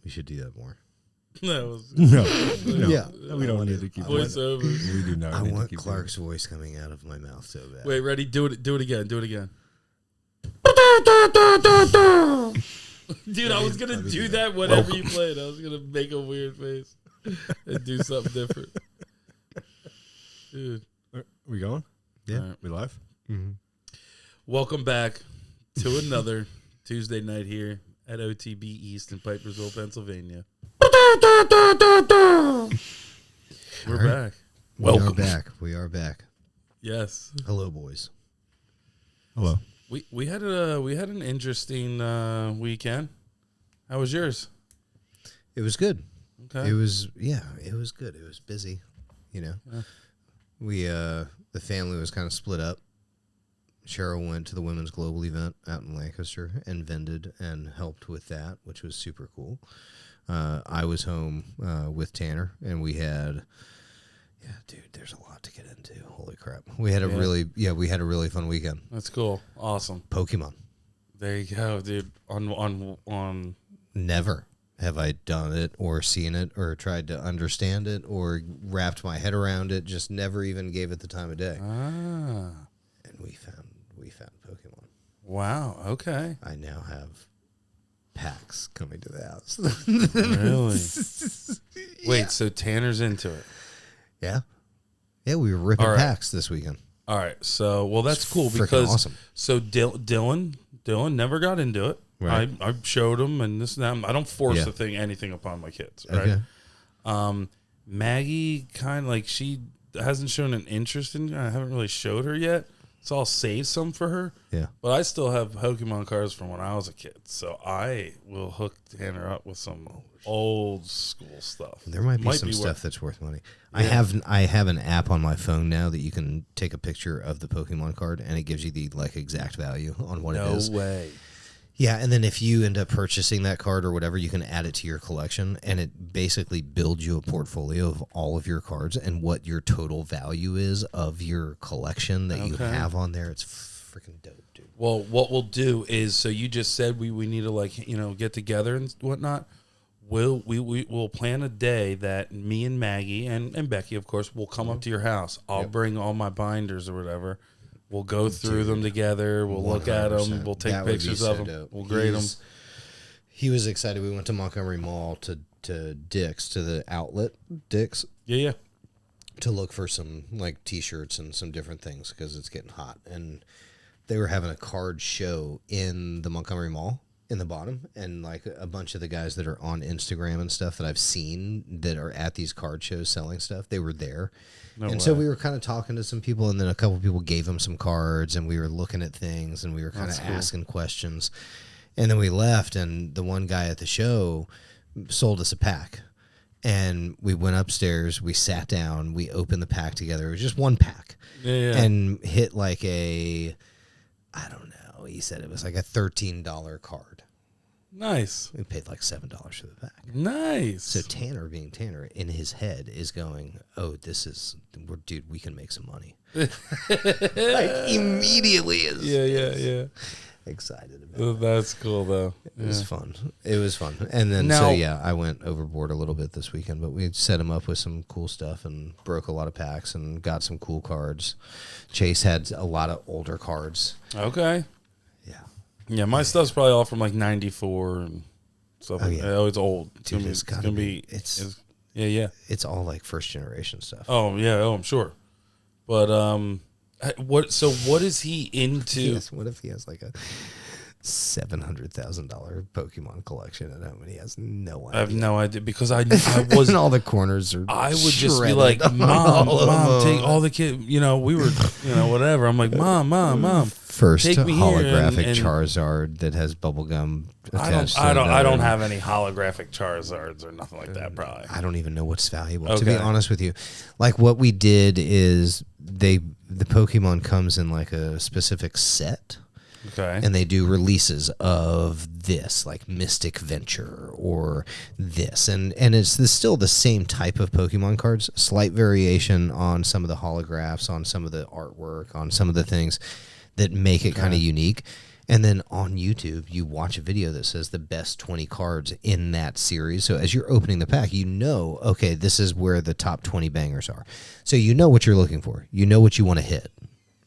We should do that more. No. Yeah. We don't need to keep voiceover. We do not. I need to want keep Clark's voice coming out of my mouth so bad. Wait, ready? Do it again. Do it again. Dude, I was gonna do that whenever you played. I was gonna make a weird face and do something different. Dude. Are we going? Yeah. All right. We live? Mm-hmm. Welcome back to another Tuesday night here at OTB East in Pipersville, Pennsylvania. We're back. We are back. Yes. Hello, boys. Hello. We had an interesting weekend. How was yours? It was good. Okay. It was good. It was busy, you know. Yeah. We the family was kind of split up. Cheryl went to the Women's Global event out in Lancaster and vended and helped with that, which was super cool. I was home with Tanner, and we had, dude, there's a lot to get into. Holy crap. We had a really fun weekend. That's cool. Awesome. Pokemon. There you go, dude. On Never have I done it or seen it or tried to understand it or wrapped my head around it. Just never even gave it the time of day. And we found Pokemon. Wow. Okay. I now have packs coming to the house. Really? Wait. So Tanner's into it. Yeah. Yeah, we were ripping All right. packs this weekend. All right. So that's cool Freaking because awesome. so Dylan never got into it. Right. I showed him and this and that. I don't force Yeah. anything upon my kids. Right. Okay. Maggie kind of like she hasn't shown an interest in. I haven't really showed her yet. So I'll save some for her. Yeah. But I still have Pokemon cards from when I was a kid. So I will hook Tanner up with some old school stuff. There might be some stuff that's worth money. Yeah. I have an app on my phone now that you can take a picture of the Pokemon card and it gives you the exact value on what it is. No way. Yeah, and then if you end up purchasing that card or whatever, you can add it to your collection, and it basically builds you a portfolio of all of your cards and what your total value is of your collection that you have on there. It's freaking dope, dude. Well, what we'll do is, so you just said we need to get together and whatnot. We'll plan a day that me and Maggie and Becky, of course, will come up to your house. I'll bring all my binders or whatever. We'll go through them together. We'll look at them. We'll take pictures of them. Dope. We'll grade them. He was excited. We went to Montgomery Mall to Dick's, to the outlet Dick's. Yeah. To look for some T-shirts and some different things because it's getting hot. And they were having a card show in the Montgomery Mall in the bottom, and a bunch of the guys that are on Instagram and stuff that I've seen that are at these card shows selling stuff, they were there. So we were kind of talking to some people, and then a couple of people gave them some cards, and we were looking at things, and we were kind of asking questions. And then we left, and the one guy at the show sold us a pack. And we went upstairs, we sat down, we opened the pack together. It was just one pack. Yeah. And hit I don't know, he said it was a $13 card. Nice. We paid $7 for the pack. Nice. So Tanner, being Tanner, in his head is going, "Oh, dude, we can make some money." Immediately is. Yeah. Excited about it. That's cool though. It was fun. It was fun. And then I went overboard a little bit this weekend, but we set him up with some cool stuff and broke a lot of packs and got some cool cards. Chase had a lot of older cards. Okay. Yeah. Yeah, my stuff's probably all from 94 and stuff like that. Oh, it's old. Dude, it's gonna be yeah. It's all first generation stuff. Oh yeah, I'm sure. But what is he into? Yes, what if he has a $700,000 Pokemon collection at home and he has no idea? I have no idea because I was and all the corners are I would just be like, Mom, take all the kids. We were, whatever. I'm like, Mom. First take me holographic and Charizard that has bubblegum attached. I don't have any holographic Charizards or nothing like that. Probably. I don't even know what's valuable. Okay. To be honest with you, what we did is the Pokemon comes in a specific set. Okay. And they do releases of this, Mystic Venture or this. And it's still the same type of Pokemon cards, slight variation on some of the holographs, on some of the artwork, on some of the things that make it kind of unique. And then on YouTube, you watch a video that says the best 20 cards in that series. So as you're opening the pack, you know, okay, this is where the top 20 bangers are. So you know what you're looking for. You know what you want to hit,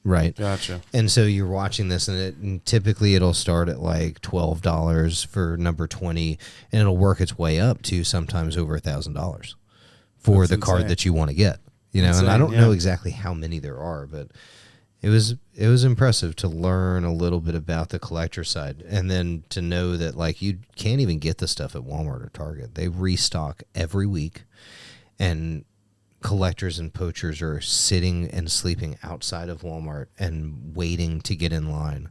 right? Gotcha. And so you're watching this, and typically it'll start at like $12 for number 20, and it'll work its way up to sometimes over $1,000 for That's the card insane. that you want to get. You know, and Insane, I don't yeah. know exactly how many there are, but it was impressive to learn a little bit about the collector side, and then to know that like you can't even get the stuff at Walmart or Target. They restock every week, and collectors and poachers are sitting and sleeping outside of Walmart and waiting to get in line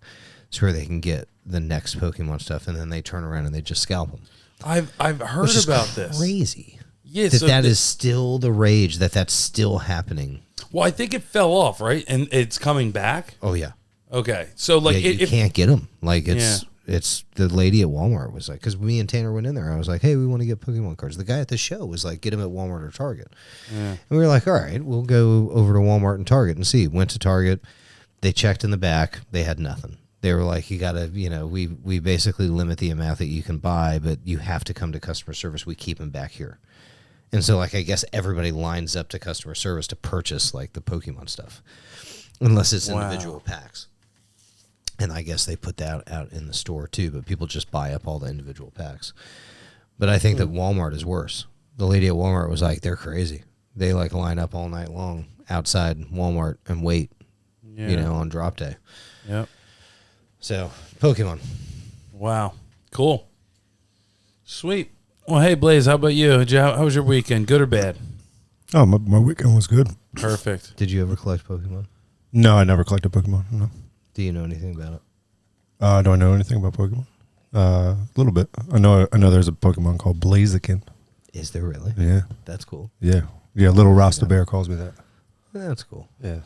so they can get the next Pokemon stuff, and then they turn around and they just scalp them. I've heard Which is about this. Crazy. Yeah, That is still the rage. That's still happening. Well, I think it fell off, right? And it's coming back. Oh yeah. Okay, so like Yeah, you if can't get them. Like it's the lady at Walmart was like, because me and Tanner went in there. I was like, hey, we want to get Pokemon cards. The guy at the show was like, get them at Walmart or Target. And we were like, all right, we'll go over to Walmart and Target and see. Went to Target. They checked in the back. They had nothing. They were like, you got to, we basically limit the amount that you can buy, but you have to come to customer service. We keep them back here. And so, like, I guess everybody lines up to customer service to purchase, like, the Pokemon stuff. Unless it's individual packs. And I guess they put that out in the store, too. But people just buy up all the individual packs. But I think that Walmart is worse. The lady at Walmart was like, they're crazy. They, like, line up all night long outside Walmart and wait, on drop day. Yep. So, Pokemon. Wow. Cool. Sweet. Well, hey, Blaze, how about you? How was your weekend? Good or bad? Oh, my weekend was good. Perfect. Did you ever collect Pokemon? No, I never collected Pokemon. No. Do you know anything about it? Do I know anything about Pokemon? A little bit. I know there's a Pokemon called Blaziken. Is there really? Yeah. That's cool. Yeah. Yeah, little Rasta Bear calls me that. That's cool. Yeah.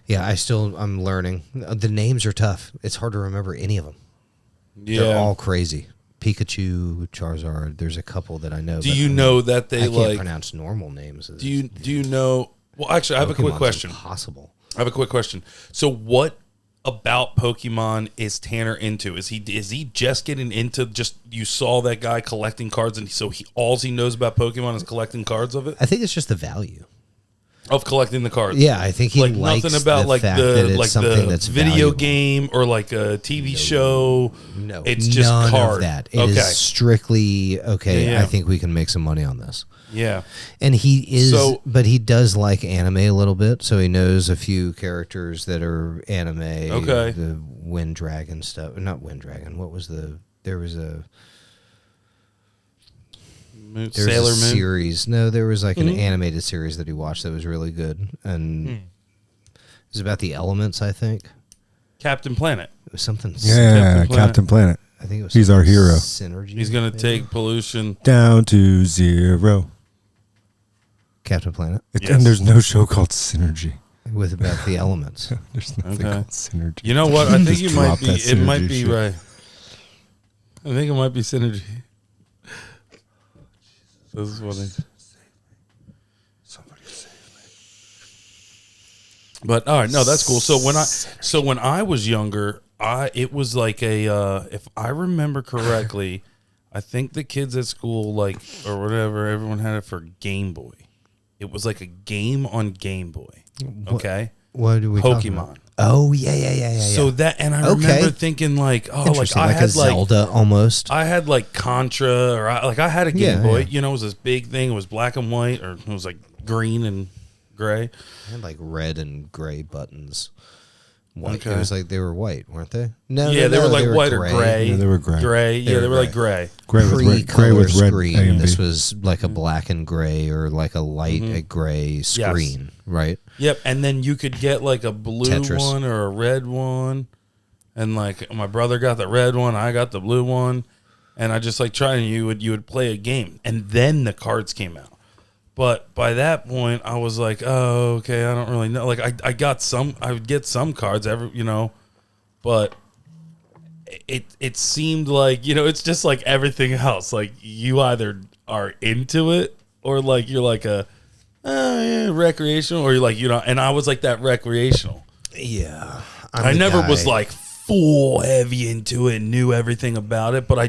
Yeah, I'm learning. The names are tough. It's hard to remember any of them. Yeah. They're all crazy. Pikachu, Charizard. There's a couple that I know. Do but you know that they I can't like? pronounce normal names. Do you know? Well, actually, I have a quick Pokemon's question. Impossible. I have a quick question. So, what about Pokemon is Tanner into? Is he just getting into? Just you saw that guy collecting cards, and so all he knows about Pokemon is collecting cards of it. I think it's just the value. Of collecting the cards. Yeah, I think he like likes nothing about the like fact that the it's like something the that's video valuable. game or like a TV show. No, it's just none card. of that. It Okay. is strictly okay. Yeah. I think we can make some money on this. Yeah. And he is, So- but he does like anime a little bit, so he knows a few characters that are anime. Okay. The Wind Dragon stuff, not Wind Dragon. What was there was a Sailor Moon. series. No, there was like an Mhm. animated series that he watched that was really good, and it was about the elements. I think Captain Planet. it was something. Yeah, Captain Captain Planet. I think it was. He's our something hero. Synergy. He's gonna maybe? take pollution. Down to zero. Captain Planet Yes. And there's no show called Synergy. with about the elements. There's nothing Okay. called Synergy. You know what? I think Just you might drop be. that It might Synergy be shit. right. I think it might be synergy. This is funny. Somebody save But all right, no, that's cool. So when I was younger, it was like a if I remember correctly, I think the kids at school like or whatever, everyone had it for Game Boy. It was like a game on Game Boy. Okay, What do we? talking Pokemon. about? Oh yeah. So that and I Okay. remember thinking like, oh, like Interesting, I like a had like Zelda almost. I had like Contra or I had a Game Yeah, Boy. yeah. You know, it was this big thing. It was black and white or it was like green and gray. I had like red and gray buttons. White. Okay. It was like they were white, weren't they? No, Yeah, they were like white or gray. Yeah, they were gray. Gray. Yeah, They they were were like gray. Gray with red, Pre-color red screen. A and This B. was like a black and gray or like a light gray screen, right? Yep, and then you could get like a blue Tetris. one or a red one, and like my brother got the red one, I got the blue one, and I just like tried. And you would play a game, and then the cards came out. But by that point, I was like, oh, okay, I don't really know. Like I got some, I would get some cards but it seemed like it's just like everything else. Like you either are into it or like you're like a recreational, or you're like and I was like that recreational. Yeah. I never was like full heavy into it and knew everything about it, but I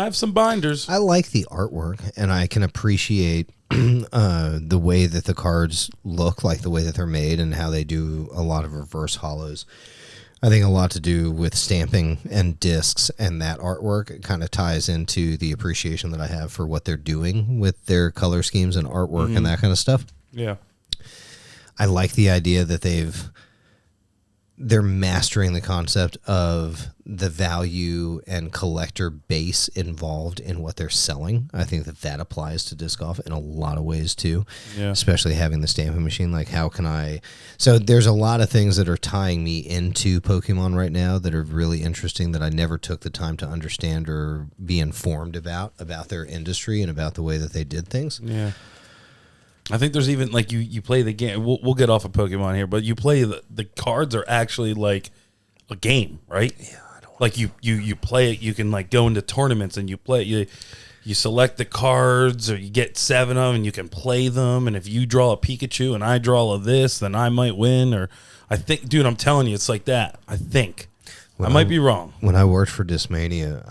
have some binders. I like the artwork, and I can appreciate the way that the cards look, like the way that they're made, and how they do a lot of reverse hollows. I think a lot to do with stamping and discs, and that artwork kind of ties into the appreciation that I have for what they're doing with their color schemes and artwork and that kind of stuff. Yeah. I like the idea that they're mastering the concept of the value and collector base involved in what they're selling. I think that applies to disc golf in a lot of ways too, especially having the stamping machine. Like, how can I? So there's a lot of things that are tying me into Pokemon right now that are really interesting that I never took the time to understand or be informed about their industry and about the way that they did things. Yeah. I think there's even like you play the game. We'll get off of Pokemon here, but you play the cards are actually like a game, right? Yeah, I don't like you play it. You can like go into tournaments and you play it. You select the cards, or you get 7 of them and you can play them. And if you draw a Pikachu and I draw a this, then I might win. Or I think, dude, I'm telling you, it's like that. I think I might be wrong. When I worked for Discmania,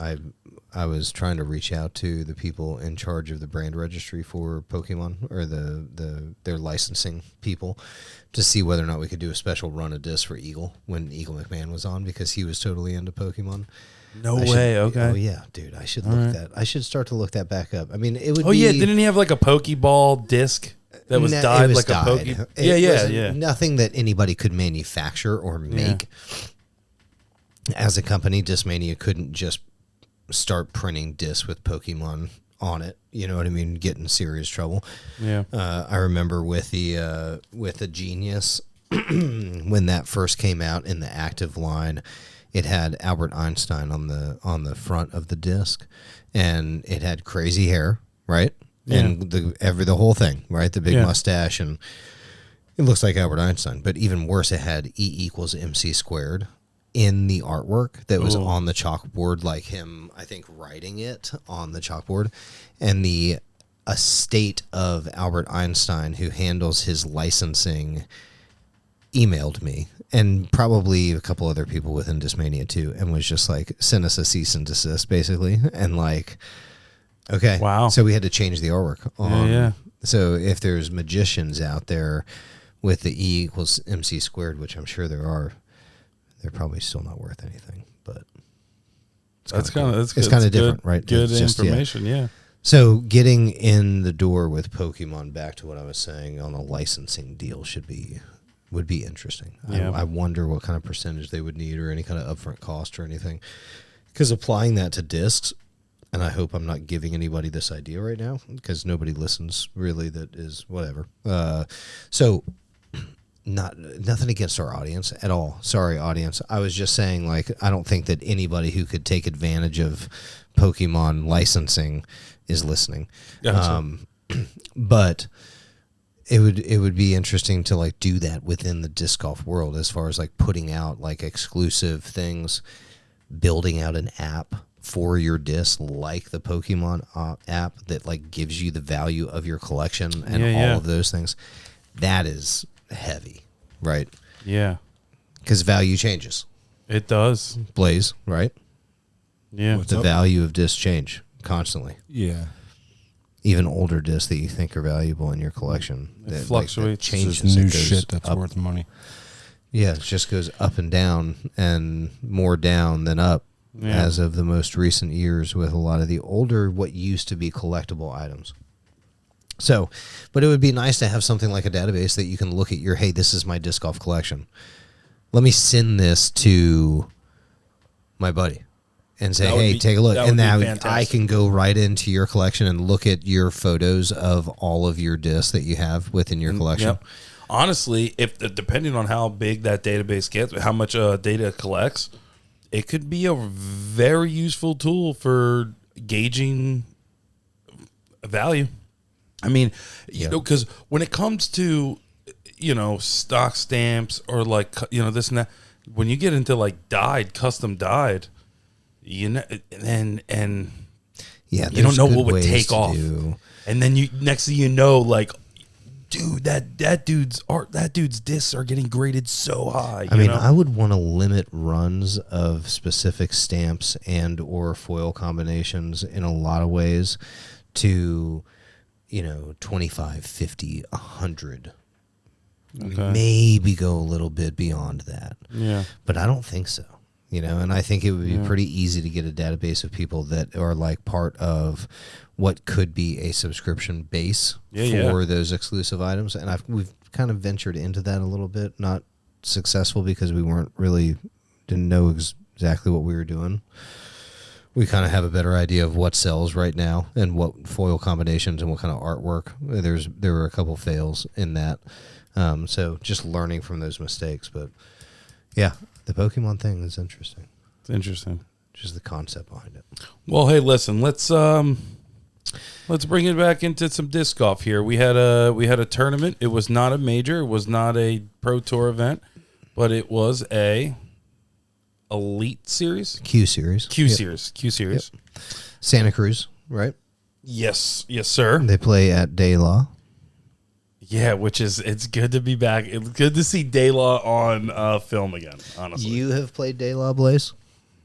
I was trying to reach out to the people in charge of the brand registry for Pokemon, or their licensing people, to see whether or not we could do a special run of discs for Eagle when Eagle McMahon was on, because he was totally into Pokemon. No way. Okay. Oh yeah, dude. I should look that. I should start to look that back up. I mean, it would. Oh yeah, didn't he have like a Pokeball disc that was dyed like dyed. a Poke? Yeah. Nothing that anybody could manufacture or make. As a company, Discmania couldn't just start printing discs with Pokemon on it. You know what I mean? Get in serious trouble. Yeah. I remember with the Genius when that first came out in the active line, it had Albert Einstein on the front of the disc, and it had crazy hair, right? Yeah. And the whole thing, right? The big mustache, and it looks like Albert Einstein. But even worse, it had E=mc² in the artwork that was on the chalkboard, like him, I think, writing it on the chalkboard. And the estate of Albert Einstein, who handles his licensing, emailed me, and probably a couple other people within Discmania too, and was just like, send us a cease and desist, basically. And like, okay. Wow. So we had to change the artwork. Yeah. So if there's magicians out there with the E=mc², which I'm sure there are, they're probably still not worth anything, but it's kind of different, good, right? Good it's information, yeah. So getting in the door with Pokemon, back to what I was saying, on a licensing deal would be interesting. Yeah. I wonder what kind of percentage they would need, or any kind of upfront cost or anything. Because applying that to discs, and I hope I'm not giving anybody this idea right now, because nobody listens really, that is whatever. So nothing against our audience at all. Sorry, audience. I was just saying, like, I don't think that anybody who could take advantage of Pokemon licensing is listening. But it would be interesting to like do that within the disc golf world, as far as like putting out like exclusive things, building out an app for your disc, like the Pokemon app, that like gives you the value of your collection and all of those things. That is heavy, right? Yeah. Because value changes. It does. Blaze, right? Yeah. The value of discs change constantly. Yeah. Even older discs that you think are valuable in your collection, It fluctuates. Changes. Just new It goes shit that's up. worth money. Yeah, it just goes up and down, and more down than up, as of the most recent years, with a lot of the older, what used to be collectible items. So, but it would be nice to have something like a database that you can look at your, hey, this is my disc golf collection. Let me send this to my buddy and say, hey, take a look. And now I can go right into your collection and look at your photos of all of your discs that you have within your collection. Yep. Honestly, if depending on how big that database gets, how much data it collects, it could be a very useful tool for gauging value. I mean, you know, because when it comes to, you know, stock stamps or like, you know, this and that, when you get into like custom dyed, you know, and yeah, you don't know what would take off. And then next thing you know, like dude, that dude's discs are getting graded so high. I mean, know? I would want to limit runs of specific stamps and or foil combinations in a lot of ways to, 25, 50, 100. Okay. Maybe go a little bit beyond that. Yeah. But I don't think so. And I think it would be pretty easy to get a database of people that are like part of what could be a subscription base for those exclusive items. And we've kind of ventured into that a little bit, not successful because we didn't know exactly what we were doing. We kind of have a better idea of what sells right now and what foil combinations and what kind of artwork. There were a couple fails in that. So just learning from those mistakes. But yeah, the Pokemon thing is interesting. It's interesting. Just the concept behind it. Well, hey, listen, let's bring it back into some disc golf here. We had a tournament. It was not a major. It was not a Pro Tour event, but it was a Elite Series. Q Series. Q Series. Yep. Santa Cruz, right? Yes, sir. They play at De La. Yeah, it's good to be back. It's good to see De La on film again, honestly. You have played De La, Blaze?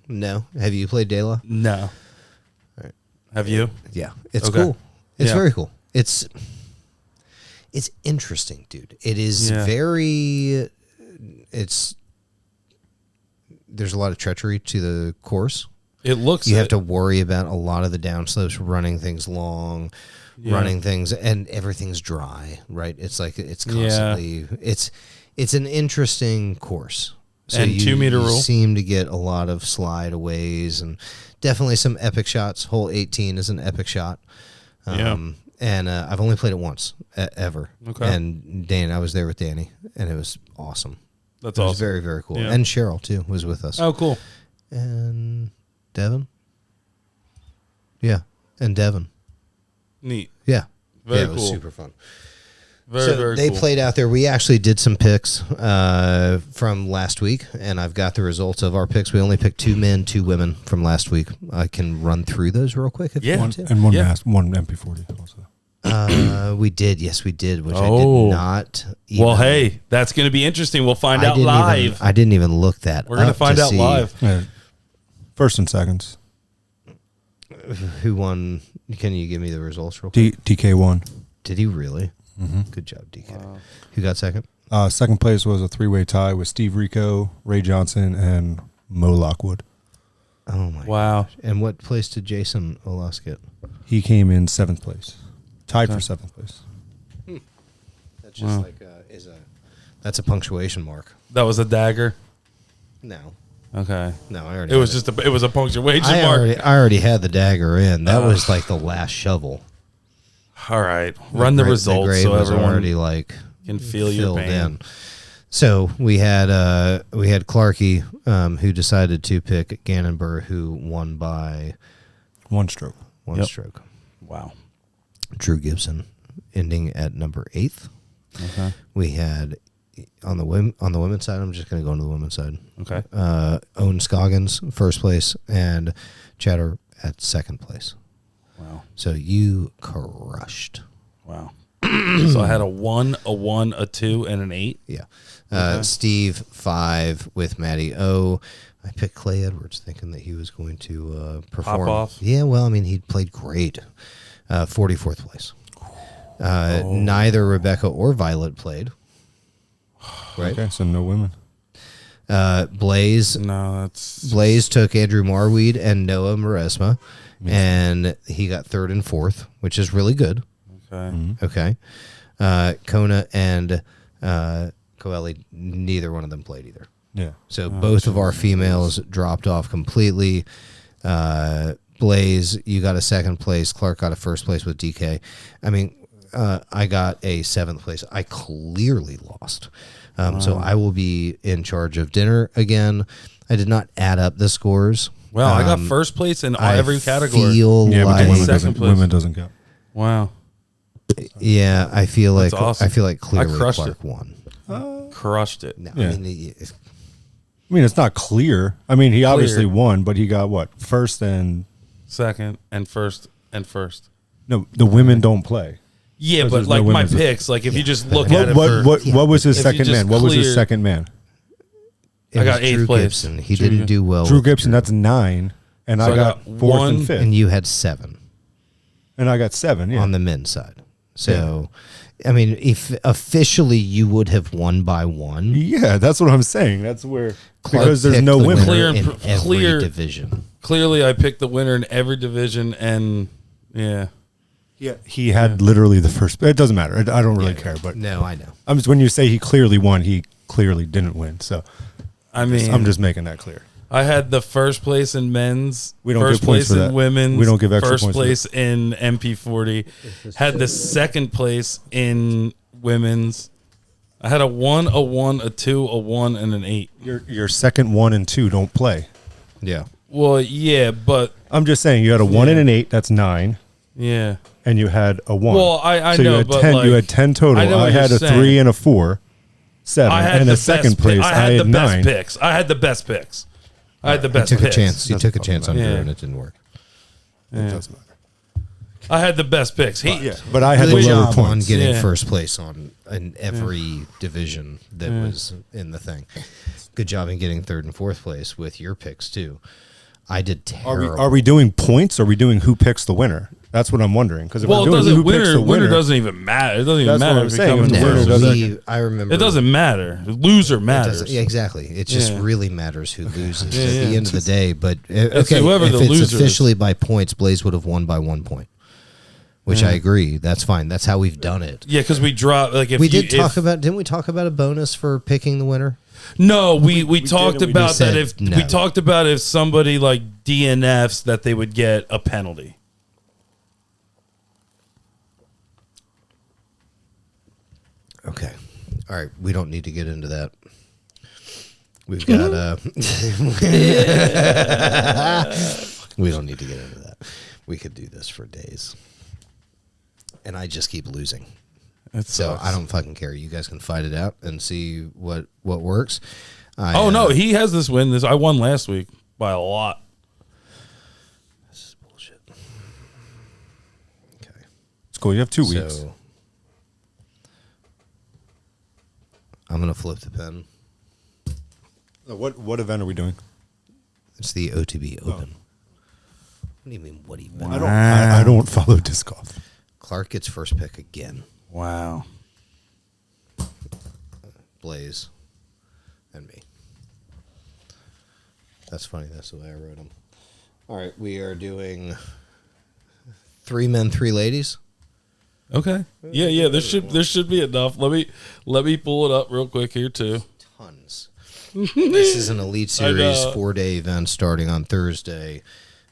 No. Have you played De La? No. Right. Have you? Yeah. It's Okay. cool. It's Yeah. very cool. It's interesting, dude. It is very there's a lot of treachery to the course. It looks You have to worry about a lot of the downslopes, running things long, running things, and everything's dry, right? It's like it's constantly it's an interesting course. So And 2 meter rule. Seem to get a lot of slide aways and definitely some epic shots. Hole 18 is an epic shot. And I've only played it once ever. Okay. And I was there with Danny, and it was awesome. That's It was awesome. very, very cool. Yeah. And Cheryl too was with us. Oh, cool. And Devin. Yeah, and Devin. Neat. Yeah. Very It was cool. super fun. Very they cool. played out there. We actually did some picks from last week, and I've got the results of our picks. We only picked 2 men, 2 women from last week. I can run through those real quick if you want to. And one one MP40 also. We did. Yes, we did, which I Oh. did not even, Well, hey, that's going to be interesting. We'll find out didn't live. I didn't even look that We're going to up find out see live. Yeah. First and seconds. Who won. Can you give me the results real quick? DK1. Did he really? Good job, DK. Who got second? Second place was a 3-way tie with Steve Rico, Ray Johnson, and Mo Lockwood. Oh, my Wow. gosh. And what place did Jason Olas get? He came in 7th place. Tied for 7th place. That's just like that's a punctuation mark. That was a dagger. No, Okay. no, I already. It was had just it was a punctuation mark. I already had the dagger in. That was like the last shovel. All right. Run the results grave so was everyone already like can feel your filled pain. in. So we had Clarkey who decided to pick Gannon-Burr, who won by 1 stroke. one Yep. stroke. Wow. Drew Gibson ending at number 8th. Okay. We had on the women's side. I'm just going to go into the women's side. Okay. Owen Scoggins first place and Chatter at second place. Wow. So you crushed. Wow. So I had a 1, a 1, a 2, and an 8. Yeah. Steve 5 with Matty O. I picked Clay Edwards thinking that he was going to perform. off? Yeah, well, I mean, he played great. 44th place. Neither Rebecca or Violet played. Right? Okay, so no women. Blaze No, that's Blaze took Andrew Marweed and Noah Maresma, and he got 3rd and 4th, which is really good. okay. Okay. Kona and Coeli, neither one of them played either. Yeah. So both of our females dropped off completely. Blaze, you got a 2nd place. Clark got a 1st place with DK. I mean, I got a 7th place. I clearly lost. So I will be in charge of dinner again. I did not add up the scores. Well, I got first place in I every category. Feel Yeah, but like, the women Second doesn't, place. women doesn't count. Wow. yeah, I feel like That's awesome. I feel like clearly crushed Clark it. won. Crushed it. No, Yeah. I mean, I mean, it's not clear. I mean, he obviously won, but he got what? First and... Second and first and first. No, the women don't play. Yeah, Because but there's no like my women's- picks, like if you just look What at it, what was his if you second just man? What was his clear- second man? It I got was eighth Drew place. Gibson. He Drew didn't do well. Drew with Gibson, that's 9, and So I got 4th one- and 5th, and you had 7 and I got 7. Yeah, on the men's side. So, I mean, if officially you would have won by 1. yeah, that's what I'm saying. That's where Clark because there's picked no the women. winner Clear and in pr- every clear- division. clearly I picked the winner in every division, and yeah, Yeah, he had literally the first. It doesn't matter. I don't really care. But No, I know. I'm just when you say he clearly won, he clearly didn't win. So I mean, I'm just making that clear. I had the first place in men's, We don't first give points place for in that. women's, We don't give extra first points for place in MP40, had the second place in women's. I had a 1, a 1, a 2, a 1, and an 8. Your second 1 and 2 don't play. Yeah. Well, yeah, but I'm just saying you had a 1 and an 8. That's 9, yeah. and you had a 1. Well, I so know, you had but 10. like, you had 10 total. I know I what had you're a saying. 3 and a 4, 7, I had and the a second best place. I had the had best 9. picks. I had the best picks. I had the best Took a picks. chance. You took a chance on Drew, Yeah. and it didn't work. It doesn't matter. I had the best picks. But I had Good the lower job on points. getting Yeah. first place in every division that was in the thing. Good job in getting 3rd and 4th place with your picks too. I did terrible. Are we doing points? Or are we doing who picks the winner? That's what I'm wondering. Because if Well, we're it doing doesn't. who picks the Winner winner, doesn't even matter. It doesn't even That's what matter I'm if you saying. come in If the the winner first or doesn't- second. I remember. It doesn't matter. Loser matters. Yeah, exactly. It just Yeah. really matters who loses Yeah, at yeah. the end of the day. But It's okay, whoever if the it's loser is. officially by points, Blaze would have won by 1 point, which I agree. That's fine. That's how we've done it. Yeah, because we drop like if We you, did talk if- about. Didn't we talk about a bonus for picking the winner? No, we talked didn't. We about just that said if no. we talked about if somebody like DNFs that they would get a penalty. Okay. All right. We don't need to get into that. We've got we don't need to get into that. We could do this for days. And I just keep losing. So I don't fucking care. You guys can fight it out and see what works. Oh no, he has this win. I won last week by a lot. This is bullshit. Okay. it's cool. You have 2 weeks. So I'm gonna flip the pen. What event are we doing? It's the OTB Open. What do you mean? What do you mean? I don't follow disc golf. Clark gets first pick again. Wow. Blaze and me. That's funny. That's the way I wrote them. All right, we are doing 3 men, 3 ladies. Okay. Yeah. There should be enough. Let me pull it up real quick here too. Tons. This is an Elite Series know. 4-day event starting on Thursday.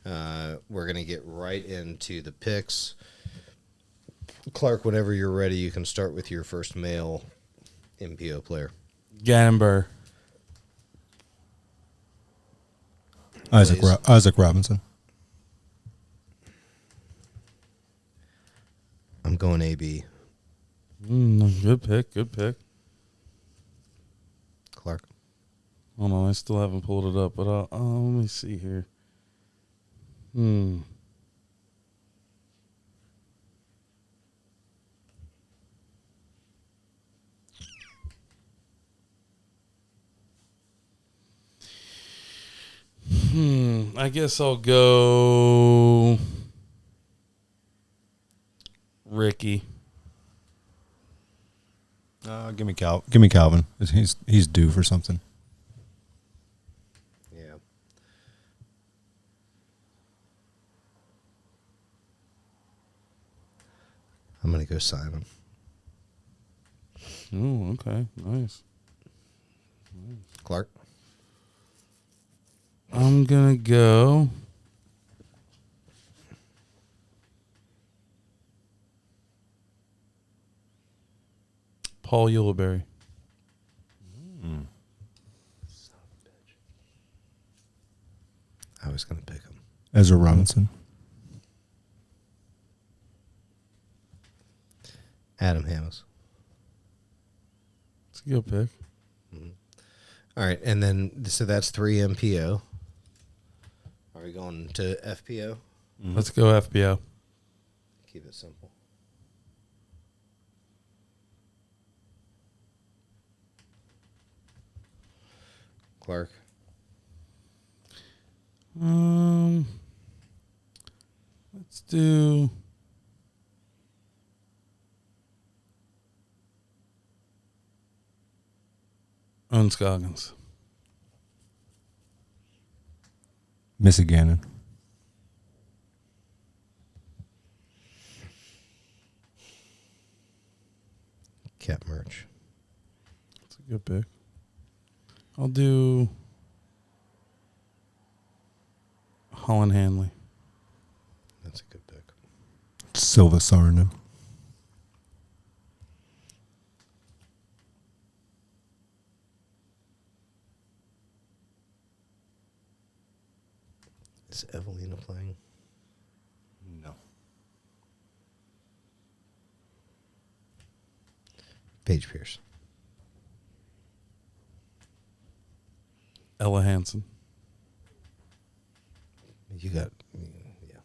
We're gonna get right into the picks. Clark, whenever you're ready, you can start with your first male MPO player. Gannonburr. Isaac Robinson. I'm going AB. Good pick. Good pick. Clark. Hold on, I still haven't pulled it up, but let me see here. I guess I'll go Ricky. Give me Calvin. He's due for something. Yeah. I'm going to go Simon. Oh, okay. Nice. Clark. I'm going to go Paul Ulibarri. I was going to pick him. Ezra Robinson. Adam Hammes. It's a good pick. All right, and then so that's 3 MPO. Are we going to FPO? Let's go FBO. Keep it simple. Clark. Let's do. Unscoggins. Missy Gannon. Cat merch. That's a good pick. I'll do Holland Hanley. That's a good pick. Silva Sarnan. Is Evelina playing? No. Paige Pierce. Ella Hansen. You got, yeah.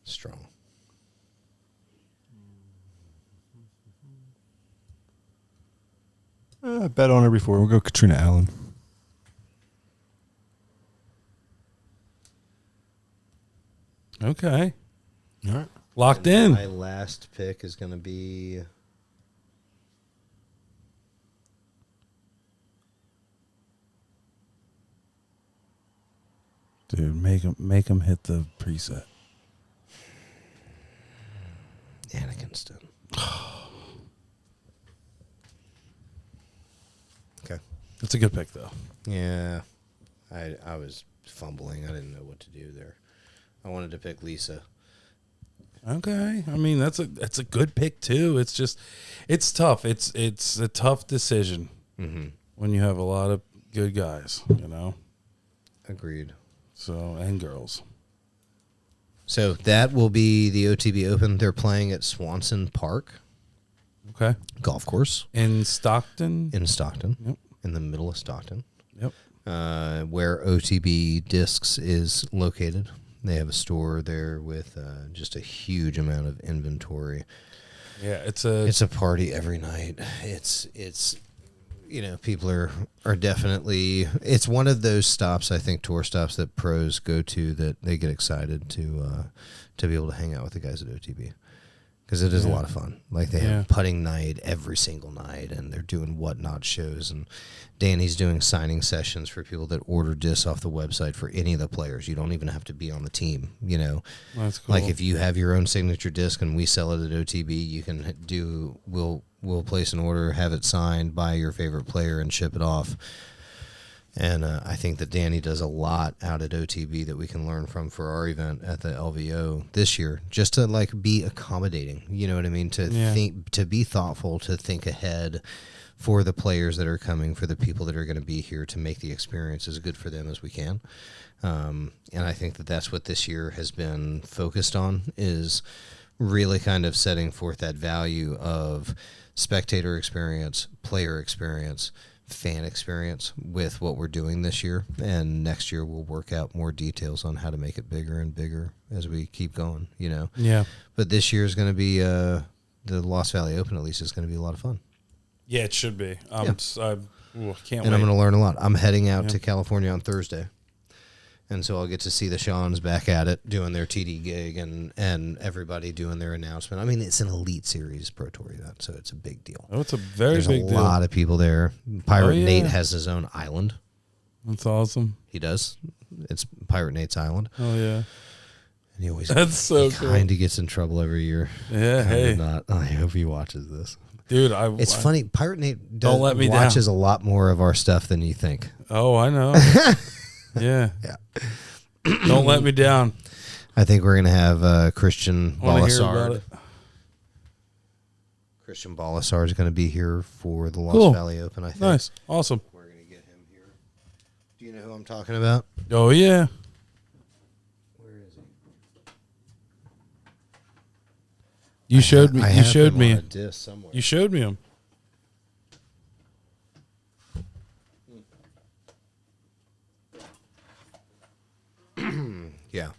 Strong. I bet on her before. We'll go Katrina Allen. Okay. All right. Locked And in. my last pick is going to be Dude, make him hit the preset. Anakinston. Okay. That's a good pick, though. Yeah. I was fumbling. I didn't know what to do there. I wanted to pick Lisa. Okay. I mean, that's a good pick too. It's just, it's tough. It's a tough decision when you have a lot of good guys, you know. Agreed. So, and girls. So that will be the OTB Open. They're playing at Swanson Park Okay. Golf Course In Stockton. in Stockton, Yep. in the middle of Stockton, Yep. where OTB Discs is located. They have a store there with just a huge amount of inventory. Yeah, it's It's a party every night. It's you know, people are definitely, it's one of those stops, I think, tour stops that pros go to that they get excited to be able to hang out with the guys at OTB. Because it is a lot of fun. Like they have putting night every single night, and they're doing whatnot shows. And Danny's doing signing sessions for people that order discs off the website for any of the players. You don't even have to be on the team. You know, That's cool. like if you have your own signature disc and we sell it at OTB, you can do. We'll place an order, have it signed by your favorite player, and ship it off. And I think that Danny does a lot out at OTB that we can learn from for our event at the LVO this year, just to like be accommodating. You know what I mean? To think, to be thoughtful, to think ahead for the players that are coming, for the people that are going to be here, to make the experience as good for them as we can. And I think that that's what this year has been focused on, is really kind of setting forth that value of spectator experience, player experience, fan experience with what we're doing this year. And next year we'll work out more details on how to make it bigger and bigger as we keep going, you know. Yeah. But this year is going to be the Lost Valley Open, at least, is going to be a lot of fun. Yeah, it should be. I can't And wait. I'm going to learn a lot. I'm heading out to California on Thursday. And so I'll get to see the Sean's back at it, doing their TD gig, and everybody doing their announcement. I mean, it's an Elite Series Pro Tour event, so it's a big deal. Oh, it's a very There's big a deal. lot of people there. Pirate yeah. Nate has his own island. That's awesome. He does. It's Pirate Nate's island. Oh yeah. And he always That's so cool. kind of gets in trouble every year. Yeah. Kinda Hey, not. I hope he watches this. dude. It's funny. Pirate Nate Don't let me down. watches a lot more of our stuff than you think. Oh, I know. Yeah. Yeah. Don't let me down. I think we're gonna have Christian I want to hear about Balasard. it. Christian Balasard is going to be here for the Lost Cool. Valley Open, I think. Nice. Awesome. We're going to get him here. Do you know who I'm talking about? Oh yeah. Where is he? You showed me. I You have showed him me. on a disc somewhere. You showed me him. Yeah.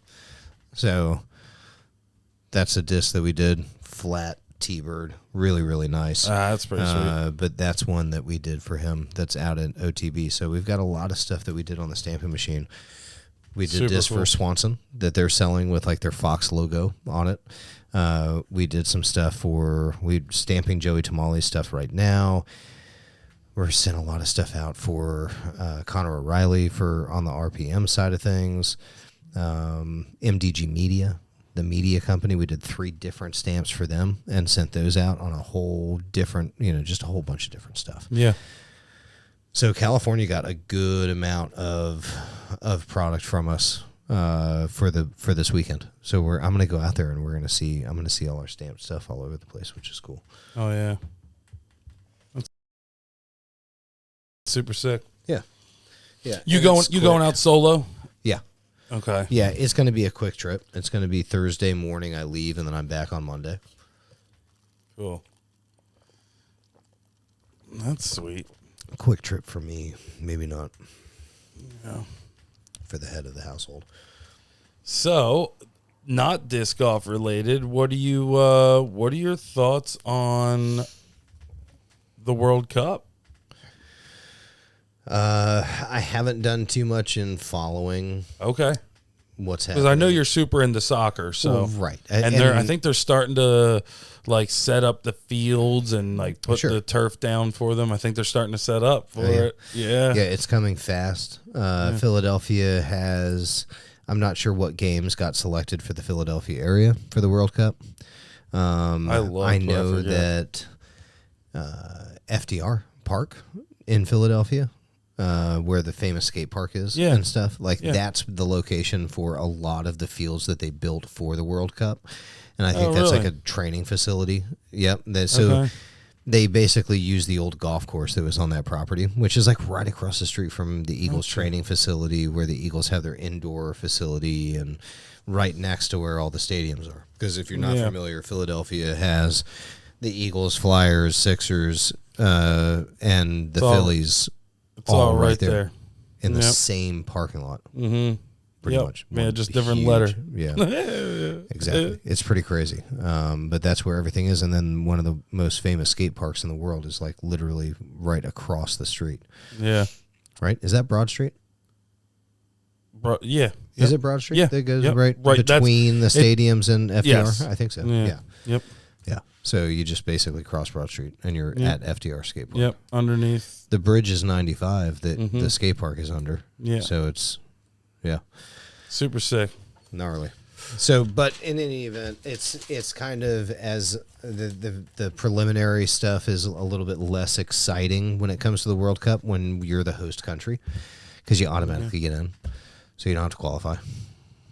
So that's a disc that we did, flat T-Bird. Really, really nice. That's pretty sweet. But that's one that we did for him that's out at OTB. So we've got a lot of stuff that we did on the stamping machine. We did Super this cool. for Swanson that they're selling with like their Fox logo on it. We did some stuff for stamping Joey Tamale's stuff right now. We're sending a lot of stuff out for Conor O'Reilly on the RPM side of things. MDG Media, the media company, we did 3 different stamps for them and sent those out on a whole different, just a whole bunch of different stuff. Yeah. So California got a good amount of product from us for this weekend. So I'm going to go out there and I'm going to see all our stamped stuff all over the place, which is cool. Oh yeah. That's super sick. Yeah. You going out solo? Yeah. Okay. Yeah, it's going to be a quick trip. It's going to be Thursday morning I leave and then I'm back on Monday. Cool. That's sweet. A quick trip for me, maybe not. Yeah. For the head of the household. So, not disc golf related. What are your thoughts on the World Cup? I haven't done too much in following Okay. what's happening. Because I know you're super into soccer, so right. And I think they're starting to like set up the fields and like put Sure. the turf down for them. I think they're starting to set up for Oh, yeah. it. Yeah. Yeah, it's coming fast. Philadelphia has, I'm not sure what games got selected for the Philadelphia area for the World Cup. I know that FDR Park in Philadelphia, where the famous skate park is and stuff, that's the location for a lot of the fields that they built for the World Cup. And I think that's like a training facility. Yep. They basically use the old golf course that was on that property, which is like right across the street from the Eagles training facility where the Eagles have their indoor facility and right next to where all the stadiums are. Because if you're not familiar, Philadelphia has the Eagles, Flyers, Sixers, and the Phillies all right there in the same parking lot. Mm-hmm. Pretty much. Yeah, just different letter. Yeah. Exactly. It's pretty crazy. But that's where everything is. And then one of the most famous skate parks in the world is like literally right across the street. Yeah. Right? Is that Broad Street? Yeah. Is it Broad Street? Yeah. That goes Yep. right between the stadiums and FDR? Yes. I think so. Yeah. Yeah. Yep. Yeah. So you just basically cross Broad Street and you're at FDR skate park. Yep. Underneath. The bridge is 95 that the skate park is under. Yeah. So it's, Super sick. gnarly. So, but in any event, it's kind of as the preliminary stuff is a little bit less exciting when it comes to the World Cup when you're the host country because you automatically get in, so you don't have to qualify.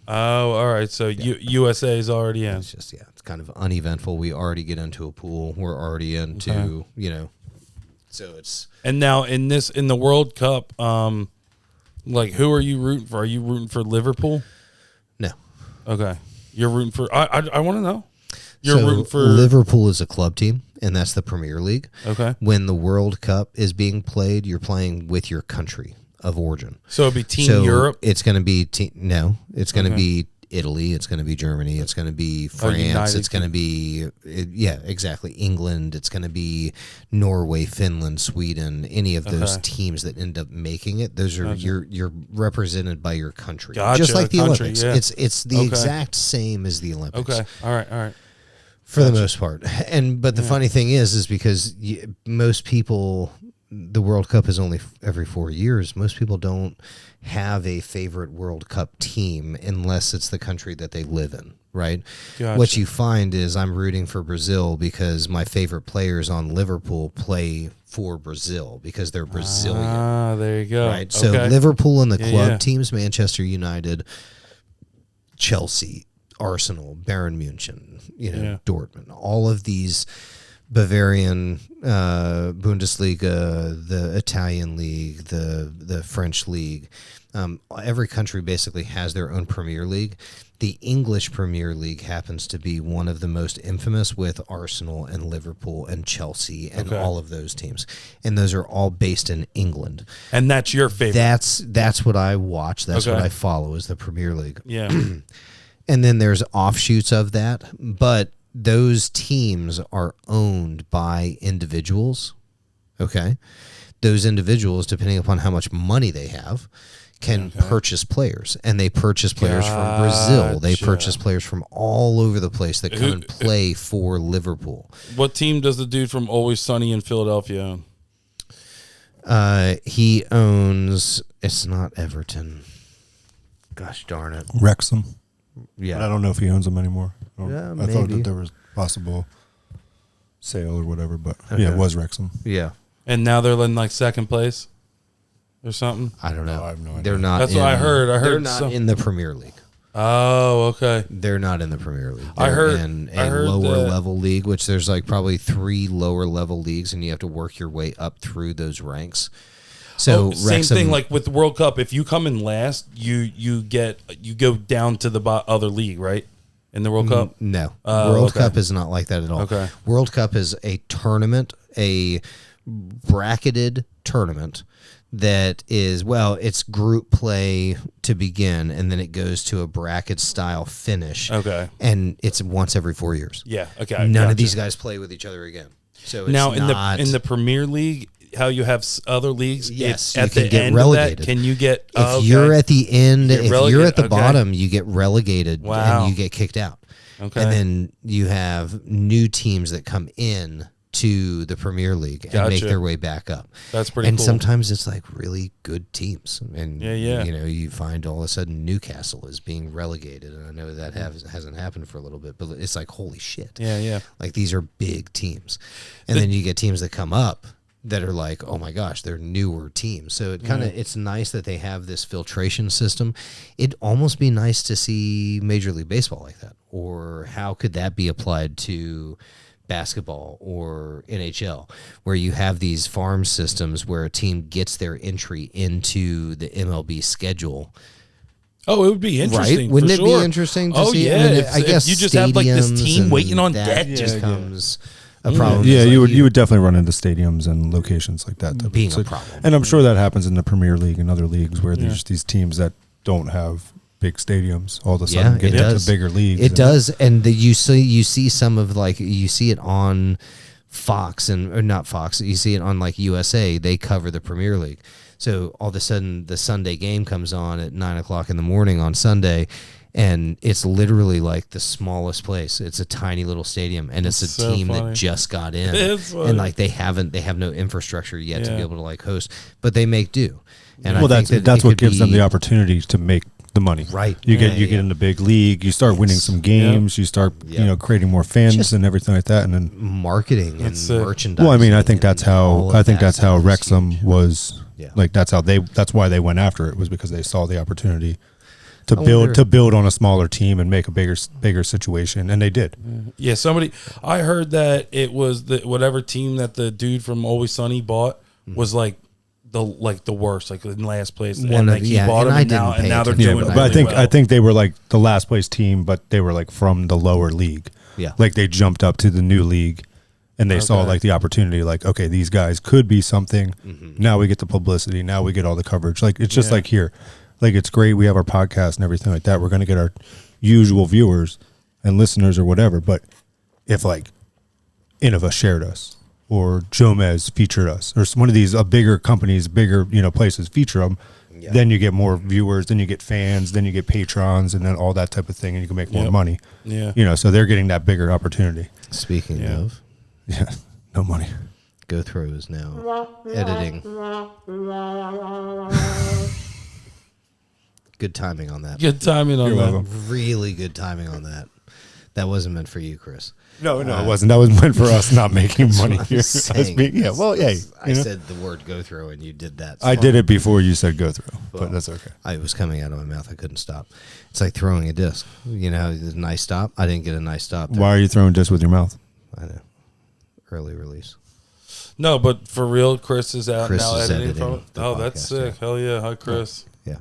Oh, all right. So USA is already in. It's just it's kind of uneventful. We already get into a pool. We're already into so it's And now in the World Cup, like who are you rooting for? Are you rooting for Liverpool? no. Okay, you're rooting for. I want to know. You're So rooting for Liverpool is a club team, and that's the Premier League. Okay. When the World Cup is being played, you're playing with your country of origin. So it'd be Team Europe. It's going to be it's going to be Italy. It's going to be Germany. It's going to be France. United It's going to be exactly England. It's going to be Norway, Finland, Sweden. Any of those teams that end up making it, those are you're represented by your country, Gotcha, just like the country, Olympics. yeah. It's the exact same as the Olympics. Okay. All right. For the most part. But the funny thing is because most people, the World Cup is only every 4 years. Most people don't have a favorite World Cup team unless it's the country that they live in, right? Gotcha. What you find is I'm rooting for Brazil because my favorite players on Liverpool play for Brazil because they're Brazilian. Ah, there you go. Right. So Okay. Liverpool and the club yeah. teams, Manchester United, Chelsea, Arsenal, Bayern Munich, Dortmund, all of these Bavarian Bundesliga, the Italian league, the French league. Every country basically has their own Premier League. The English Premier League happens to be one of the most infamous with Arsenal and Liverpool and Chelsea and all of those teams. And those are all based in England. And that's your favorite. That's what I watch. That's what I follow is the Premier League. Yeah. And then there's offshoots of that, but those teams are owned by individuals. Okay. Those individuals, depending upon how much money they have, can purchase players. And they purchase players from Brazil. They purchase players from all over the place that come and play for Liverpool. What team does the dude from Always Sunny in Philadelphia own? He owns, it's not Everton. Gosh darn it. Wrexham. Yeah. But I don't know if he owns them anymore. Yeah, I thought maybe. that there was possible sale or whatever, but yeah, it was Wrexham. Yeah. And now they're in like second place or something. I don't know. I have no idea. They're not. That's what I heard. I heard they're not in the Premier League. Oh, okay. They're not in the Premier League. I They're heard- in I a heard lower that- level league, which there's like probably 3 lower level leagues, and you have to work your way up through those ranks. So same Wrexham, thing like with the World Cup. If you come in last, you go down to the other league, right? In the World Cup. No, Oh, World okay. Cup is not like that at all. Okay. World Cup is a tournament, a bracketed tournament that is, well, it's group play to begin, and then it goes to a bracket style finish. Okay. And it's once every 4 years. Yeah. Okay. None gotcha. of these guys play with each other again. So it's Now not, in the Premier League, how you have other leagues, Yes, at you the can get end relegated. of that, can you get? if you're at the end, You get if you're relegated, at the okay. bottom, you get relegated Wow. and you get kicked out. Okay. And then you have new teams that come in to the Premier League and make Gotcha. their way back up. That's pretty And cool. sometimes it's like really good teams. And Yeah, yeah. you know, you find all of a sudden Newcastle is being relegated. And I know that hasn't happened for a little bit, but it's like, holy shit. Yeah, yeah. Like these are big teams. And then you get teams that come up that are like, oh my gosh, they're newer teams. So it kind of, it's nice that they have this filtration system. It'd almost be nice to see Major League Baseball like that. Or how could that be applied to basketball or NHL, where you have these farm systems where a team gets their entry into the MLB schedule. Oh, it would be interesting. Right? Wouldn't for it sure. be interesting to oh, see? yeah. I, mean, if, I guess if you just have like this stadiums team and waiting on that deck. just Yeah, becomes a problem. Yeah, It's like you would definitely run into stadiums and locations like that. That Being a so- problem. And I'm sure that happens in the Premier League and other leagues where there's these teams that don't have big stadiums all of a sudden Yeah, get it into does. bigger leagues. It does, and you see some of like you see it on Fox or not Fox. You see it on like USA. They cover the Premier League, so all of a sudden the Sunday game comes on at 9:00 in the morning on Sunday, and it's literally like the smallest place. It's a tiny little stadium, and it's a so team funny. that just got in, It's funny. and like they have no infrastructure yet to Yeah. be able to like host, but they make do. And I Well, think that's it what could gives them be- the opportunity to make the money. Right. You Yeah, get yeah. in the big league. You start winning some games. You start creating more fans Just- and everything like that. And then marketing and That's it. merchandising. well, I mean, I think that's and all how of that that's how stuff is Wrexham huge. was. Yeah. Like that's why they went after it, was because they saw the opportunity to wonder- build on a smaller team and make a bigger situation, and they did. Yeah, I heard that it was whatever team that the dude from Always Sunny bought was like the worst, like in last place. One And of- like he yeah, bought and them, I and now, didn't pay they're attention Yeah, doing to but I really think well. I think they were like the last place team, but they were like from the lower league. Yeah. Like they jumped up to the new league, and they saw Okay. like the opportunity. Like, okay, these guys could be something. Mm-hmm. Now we get the publicity. Now we get all the coverage. Like it's just Yeah. like here, like it's great. We have our podcast and everything like that. We're going to get our usual viewers and listeners or whatever. But if like Innova shared us, or Jomez featured us, or one of these bigger companies, bigger places feature them, Yeah. then you get more viewers, then you get fans, then you get patrons, and then all that type of thing, and you can make more Yep. money. Yeah. So they're getting that bigger opportunity. Speaking Yeah. of, Yeah, no money. GoThrow is now editing. Good timing on that. Good timing on You're that. welcome. Really good timing on that. That wasn't meant for you, Chris. No, it wasn't. That was meant for us not making money What I'm here. saying. Well, hey, I said the word GoThrow and you did that. I did it before you said go through, Well, but that's okay. It was coming out of my mouth. I couldn't stop. It's like throwing a disc. You know, a nice stop. I didn't get a nice stop. there. Why are you throwing discs with your mouth? I know. Early release. No, but for real, Chris is out Chris now is editing editing from it. the Oh, that's podcast, sick. yeah. Hell yeah. Hi, Chris. Yeah.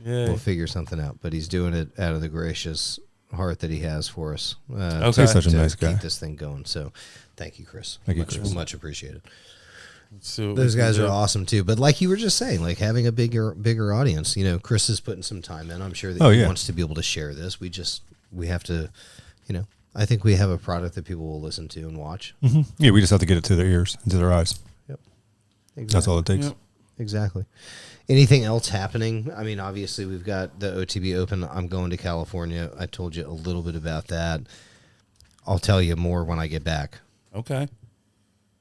Yeah. We'll figure something out. But he's doing it out of the gracious heart that he has for us. Okay. He's such a to nice guy. keep this thing going. So thank you, Chris. Thank you, much, Chris. Much appreciated. So Those guys are awesome too. But like you were just saying, like having a bigger audience. Chris is putting some time in. I'm sure that he yeah. wants to be able to share this. We have to, I think we have a product that people will listen to and watch. Yeah, we just have to get it to their ears and to their eyes. Yep. That's all it takes. Yep. Exactly. Anything else happening? I mean, obviously, we've got the OTB Open. I'm going to California. I told you a little bit about that. I'll tell you more when I get back. Okay.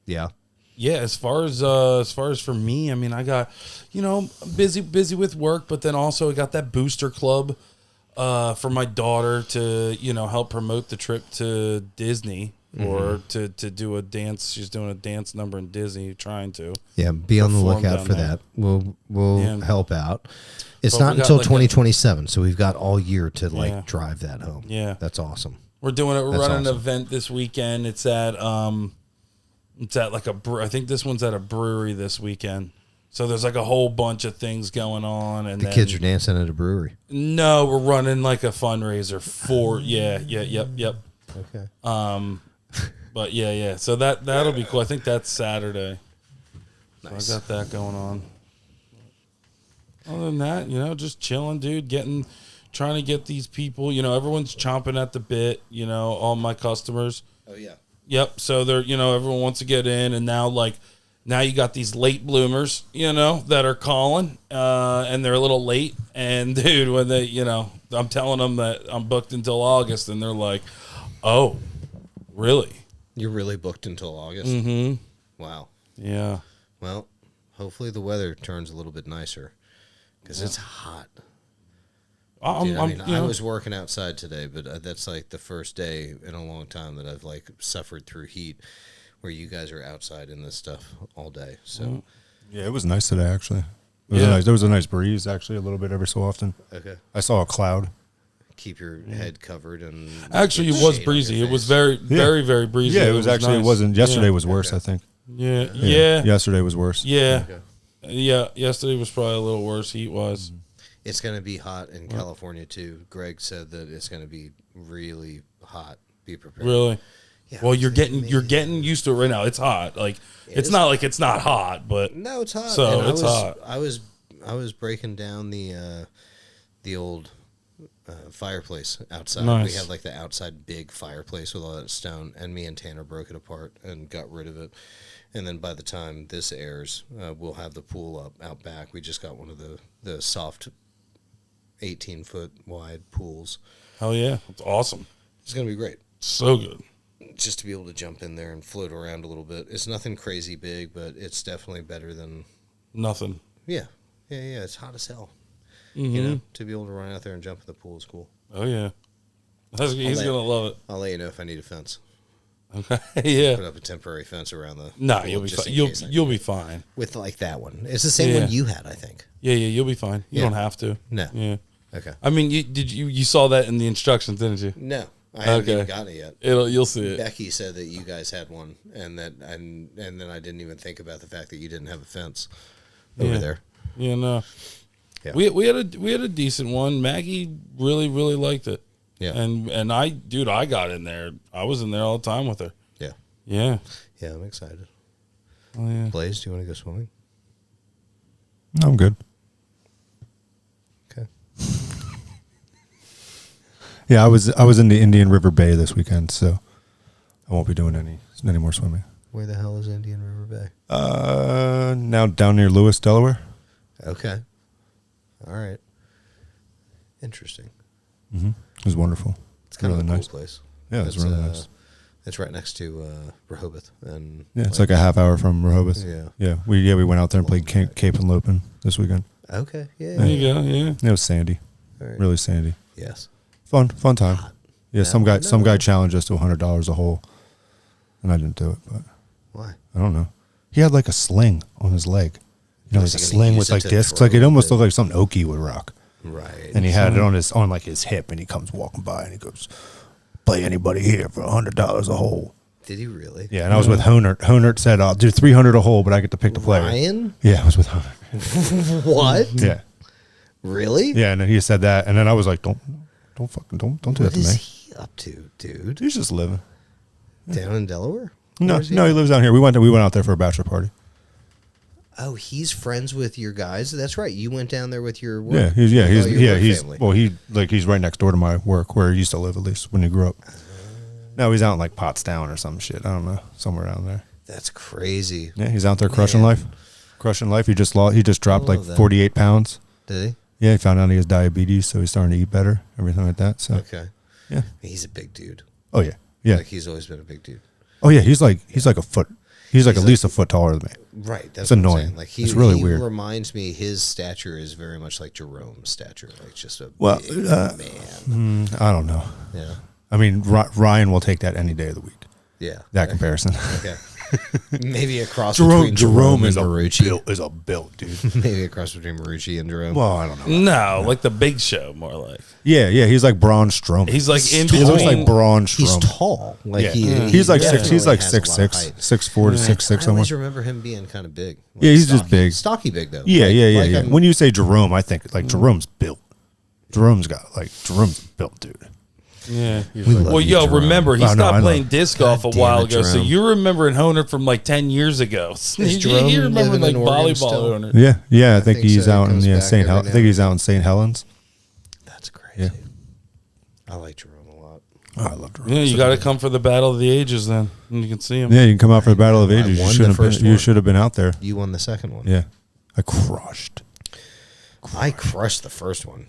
Yeah. Yeah, as far as for me, I mean, I got, busy with work, but then also I got that booster club for my daughter to, help promote the trip to Disney or to do a dance. She's doing a dance number in Disney, trying to. Yeah, be on the Perform lookout down for there. that. We'll help out. It's But not we got until like a- 2027, so we've got all year to Yeah. drive that home. Yeah. That's awesome. We're doing it. We're That's running awesome. an event this weekend. It's at like I think this one's at a brewery this weekend. So there's like a whole bunch of things going on, and The kids are dancing at a brewery. No, we're running like a fundraiser for yep. Okay. But yeah. So that'll be cool. I think that's Saturday. Nice. So I got that going on. Other than that, just chilling, dude. Trying to get these people. Everyone's chomping at the bit. All my customers. Oh yeah. Yep. So they're, everyone wants to get in, and now you got these late bloomers, that are calling, and they're a little late. And dude, when they, I'm telling them that I'm booked until August, and they're like, "Oh, really?" You're really booked until August. Mm-hmm. Wow. Yeah. Well, hopefully the weather turns a little bit nicer because it's hot. Dude, I was working outside today, but that's like the first day in a long time that I've suffered through heat, where you guys are outside in this stuff all day. So Yeah, it was nice today, actually. Yeah. There was a nice breeze, actually, a little bit every so often. okay, I saw a cloud. keep your head covered and Actually, it get was shade on breezy. your It was face. very, very, very breezy. Yeah, it was actually, nice. it wasn't, yesterday Yeah. was worse, Okay. I think. Yeah. Yeah. Yesterday was worse. Yeah. Okay. Yeah. Yesterday was probably a little worse heat-wise. It's going to be hot in California too. Greg said that it's going to be really hot. Be prepared. Really? Yeah, Well, it's you're amazing. getting used to it right now. It's hot. Like it's is not like it's not hot, but No, it's hot. So, And it's hot. I was breaking down the old fireplace outside. Nice. We had like the outside big fireplace with all that stone, and me and Tanner broke it apart and got rid of it. And then by the time this airs, we'll have the pool up out back. We just got one of the soft 18-foot wide pools. hell yeah, it's awesome. It's gonna be great. So good. Just to be able to jump in there and float around a little bit. It's nothing crazy big, but it's definitely better than Nothing. yeah. It's hot as hell. Mm-hmm. To be able to run out there and jump in the pool is cool. Oh yeah, he's let- gonna love it. I'll let you know if I need a fence. Okay. Yeah. Put up a temporary fence around the Nah, pool you'll be just fine. in case I You'll need be it. fine. With like that one. It's the same Yeah. one you had, I think. Yeah, you'll be fine. You Yeah. don't have to. No. Yeah. Okay. I mean, you saw that in the instructions, didn't you? No, I haven't Okay. even gotten it yet. You'll see it. Becky said that you guys had one, and then I didn't even think about the fact that you didn't have a fence over Yeah. there. Yeah, no. Yeah. We had a decent one. Maggie really liked it. Yeah. And I got in there. I was in there all the time with her. Yeah. Yeah. Yeah, I'm excited. Oh yeah. Blaze, do you want to go swimming? No, I'm good. Okay. Yeah, I was in the Indian River Bay this weekend, so I won't be doing any more swimming. Where the hell is Indian River Bay? Now down near Lewis, Delaware. Okay. All right. Interesting. Mm-hmm. It was wonderful. It's kind really of a nice. cool place. Yeah, it's really nice. It's right next to Rehoboth, and Yeah, it's like a half hour from Rehoboth. Yeah. We went out there and played Cape and Lopin this weekend. Okay. Yeah. There you go. Yeah. It was sandy, All right. really sandy. Yes. Fun time. Yeah, No, some no. guy challenged us to $100 a hole, and I didn't do it, but Why? I don't know. He had like a sling on his leg. You know, Was like a he gonna sling use with it like to discs. throw Like it almost the- looked like something Okie would rock. Right. And he had it on like his hip, and he comes walking by and he goes, "Play anybody here for $100 a hole." Did he really? Yeah, and I was with Honert. Honert said, "I'll do 300 a hole, but I get to pick the player." Ryan? Yeah, I was with Honert. What? Yeah, Really? yeah, and then he said that, and then I was like, "Don't do What that to is me." he up to, dude? He's just living. Down in Delaware? No, Where is he? he lives down here. We went out there for a bachelor party. Oh, he's friends with your guys. That's right. You went down there with your work. Yeah, with all your work he's family. well, he's right next door to my work where he used to live, at least when he grew up. No, he's out in like Pottstown or some shit. I don't know, somewhere down there. That's crazy. Yeah, he's out there crushing Man. life. Crushing life. He just lost. He just dropped like love that. 48 pounds. Did he? Yeah, he found out he has diabetes, so he's starting to eat better, everything like that. So Okay. yeah. He's a big dude. Oh yeah, yeah. Like he's always been a big dude. Oh yeah, he's like a foot. He's like He's at least a foot taller than me. Right. That's It's what I'm annoying. saying. Like It's really he weird. reminds me, his stature is very much like Jerome's stature. Like just a Well, big man. I don't know. Yeah. I mean, Ryan will take that any day of the week. Yeah. That comparison. Okay. Maybe a cross between Jerome and Marucci. is a built dude. Maybe a cross between Marucci and Jerome. Well, I don't know. No, like the Big Show, more like. Yeah, he's like Braun Strowman. He's like in he looks between. like Braun He's Strowman. tall. Like Yeah. he He's like definitely six. He's like has a lot of 6'6", height. 6'4" to 6'6" I almost. always remember him being kind of big. Like Yeah, he's just stocky. big. Stocky big though. Yeah, Like- yeah. like I'm- When you say Jerome, I think like Jerome's built. Jerome's a built dude. Yeah. love Well, you, yo, Jerome. remember, he Oh, no, I stopped know. playing disc golf a damn while it, ago, so Jerome. you remember Honer from like 10 years ago. Jerome You remember living like in Oregon volleyball still? Honer. Yeah. I think think he's so. He out in comes back St. every I now think he's out in St. Helens. That's crazy. Yeah. I like Jerome a lot. Oh, I love Jerome. Yeah, you got to come for the Battle of the Ages then. And you can see him. Yeah, you can come out for the Battle of I Ages. won the first You one. should have been out there. You won the second one. Yeah, I crushed. I crushed the first one.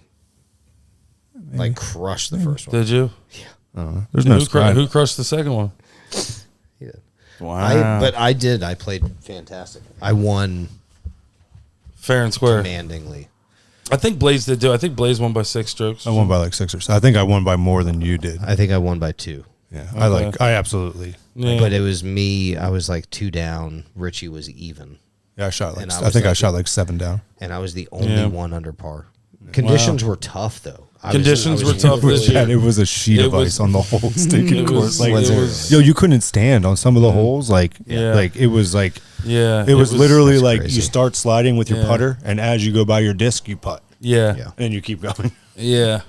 Like crushed the first one. Did you? There's no Who crushed the second one? He did. Wow. But I did. I played fantastic. I won Fair and square. commandingly. I think Blaze did too. I think Blaze won by 6 strokes. I won by like 6 or 7. I think I won by more than you did. I think I won by 2. Yeah, Okay. I absolutely. Yeah. But it was me. I was like 2 down. Richie was even. Yeah, I shot like And I I was think I like- shot like 7 down. And I was the only Yeah. one under par. Conditions were tough, though. Conditions were tough It was this year. bad. It was a sheet It of was- ice on the whole stinking it course. was- Like, it was- yo, you couldn't stand on some of the holes. Like, Yeah. like it was like Yeah. it was literally that's like crazy. you start sliding with your Yeah. putter, and as you go by your disc, you putt, Yeah. Yeah. and you keep going. Yeah.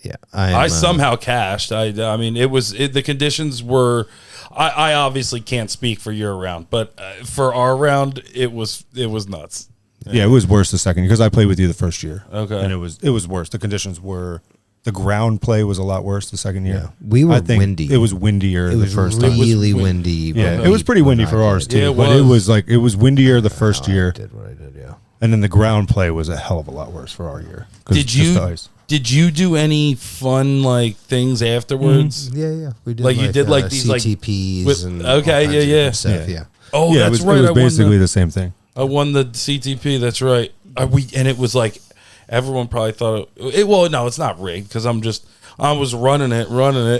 Yeah. I somehow cashed. I mean, the conditions were. I obviously can't speak for your round, but for our round, it was nuts. Yeah, it was worse the second because I played with you the first year. Okay. and it was worse. The conditions were. The ground play was a lot worse the second year. Yeah. We were I think windy. It was windier It was the first time. really windy. Yeah, when it was pretty when windy I for ours did. too. Yeah, it but it was. was like windier the first I year, did what I did, yeah. and then the ground play was a hell of a lot worse for our year. 'Cause Did it's just you the ice. did you do any fun like things afterwards? Yeah. We did Like, you did, like, these, like, CTPs with- and okay, all kinds of yeah. different stuff, Yeah. yeah. Oh, Yeah, that's it right. was I won basically the same thing. I won the CTP. That's right. And it was like everyone probably thought it. Well, no, it's not rigged because I was running it,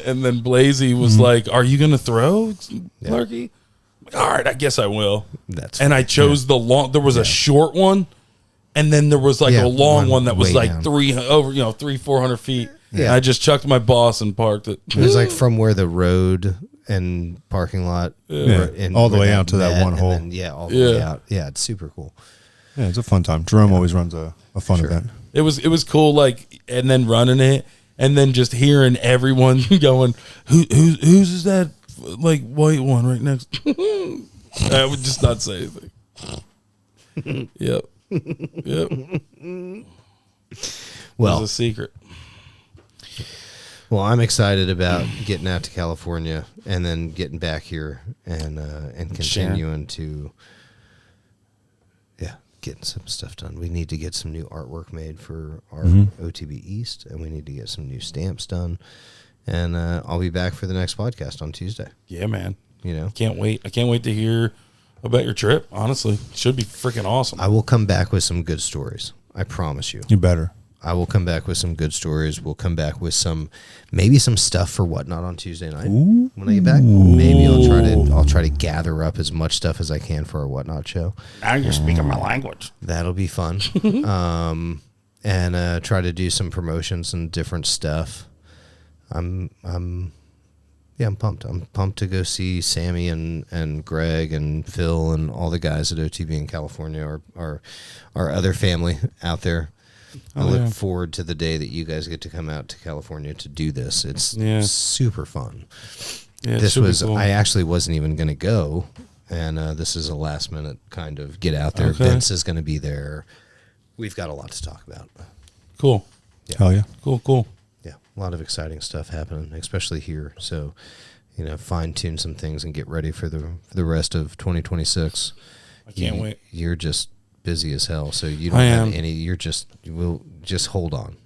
and then Blazy was like, "Are you gonna throw, Larky?" I'm like, all right, I guess I will. That's And I chose the long. There was a short one, and then there was like Yeah, a long one that was way like down. 300-400 feet. Yeah. And I just chucked my boss and parked it. It was like from where the road and parking lot Yeah, all the where way out to that met, one and hole. then, all the way Yeah. out. Yeah, it's super cool. Yeah, it's a fun time. Jerome always runs a fun event. It was cool, like, and then running it, and then just hearing everyone going, whose is that, like, white one right next? I would just not say anything. Yep. It Well, was a secret. Well, I'm excited about getting out to California and then getting back here and continuing to, getting some stuff done. We need to get some new artwork made for our OTB East, and we need to get some new stamps done. And I'll be back for the next podcast on Tuesday. Yeah, man. You know, Can't wait. I can't wait to hear about your trip. Honestly, should be freaking awesome. I will come back with some good stories. I promise you. You better. I will come back with some good stories. We'll come back with maybe some stuff for Whatnot on Tuesday night when I get back. Maybe I'll try to gather up as much stuff as I can for our Whatnot show. Now you're speaking my language. That'll be fun. And try to do some promotions and different stuff. I'm pumped. I'm pumped to go see Sammy and Greg and Phil and all the guys at OTB in California, our other family out there. I look forward to the day that you guys get to come out to California to do this. It's super fun. Yeah, it This should be was cool. I actually wasn't even going to go, and this is a last minute kind of get out there. Okay. Vince is going to be there. We've got a lot to talk about. Cool. Hell yeah. Cool. Yeah, a lot of exciting stuff happening, especially here. So, fine tune some things and get ready for the rest of 2026. I can't wait. You're just busy as hell, so you don't I have am. any. We'll just hold on.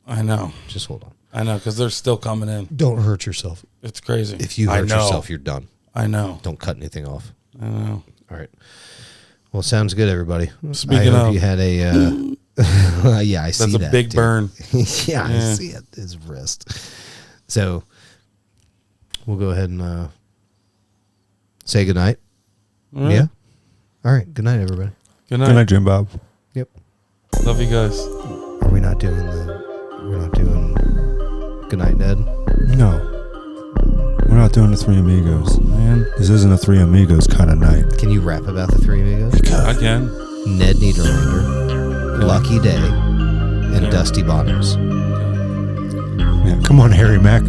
I know. Just hold on. I know, because they're still coming in. Don't hurt yourself. It's crazy. If you I hurt know. yourself, you're done. I know. Don't cut anything off. I know. All right. Well, sounds good, everybody. Speaking I hope of- you had a. Yeah, I see That's a that, big dude. burn. Yeah, I Yeah. see it. His wrist. So we'll go ahead and say goodnight. All right. Yeah. All right. Good night, everybody. Good night. Good night, Jim Bob. Yep. Love you guys. Are we not doing good night, Ned? No. We're not doing the Three Amigos. Man, This isn't a Three Amigos kind of night. Can you rap about the Three Amigos? again. Ned Niederlander, Lucky Day, and Okay. Dusty Bottoms. Yeah, come on, Harry Mack.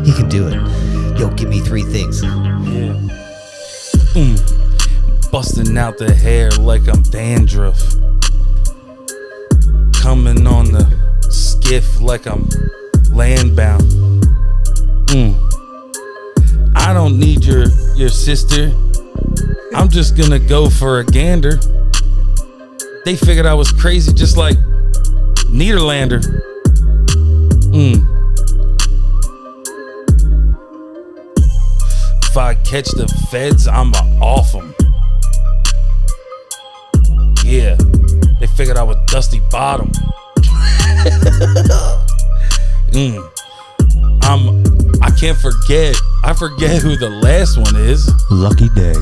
He can do it. Yo, give me 3 things. Yeah. Busting out the hair like I'm dandruff. Coming on the skiff like I'm landbound. I don't need your sister. I'm just gonna go for a gander. They figured I was crazy just like Niederlander. If I catch the feds, I'ma off them. Yeah, they figured I was Dusty Bottom. I can't forget. I forget who the last one is. Lucky Day.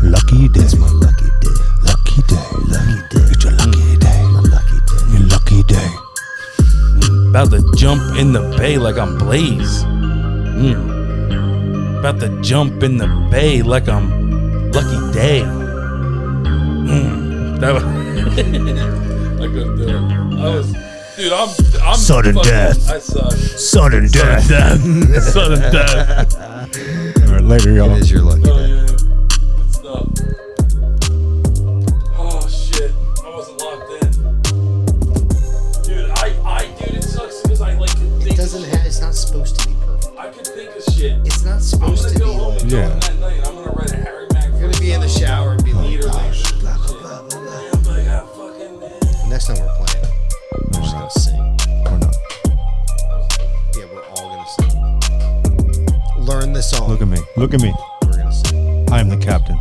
Lucky Day. It's my lucky day. Lucky day. Lucky day. It's your lucky day. My lucky day. Your lucky day. About to jump in the bay like I'm Blaze. About to jump in the bay like I'm Lucky Day. That was I couldn't do it. Dude, I'm Sudden fucking- death. I suck. Sudden death. Sudden death. All right, later, y'all. It is your lucky Oh day. yeah. Good stuff. Oh shit. I wasn't locked in. Dude, dude, it sucks because I like to think It's not supposed to be perfect. I could think of shit. It's not I'm supposed gonna to go be. home and Yeah. go in that night. I'm gonna write a Harry Mack. You're gonna be in the shower and be like, Leader "Oh, later. shit, blah, blah, Shit. blah, blah, blah." I'm like, ah, fucking man. Next time we're playing, we're just gonna sing. We're not. Yeah, we're all gonna sing. Learn the song. Look at me. Look at me. We're gonna sing. I am the captain.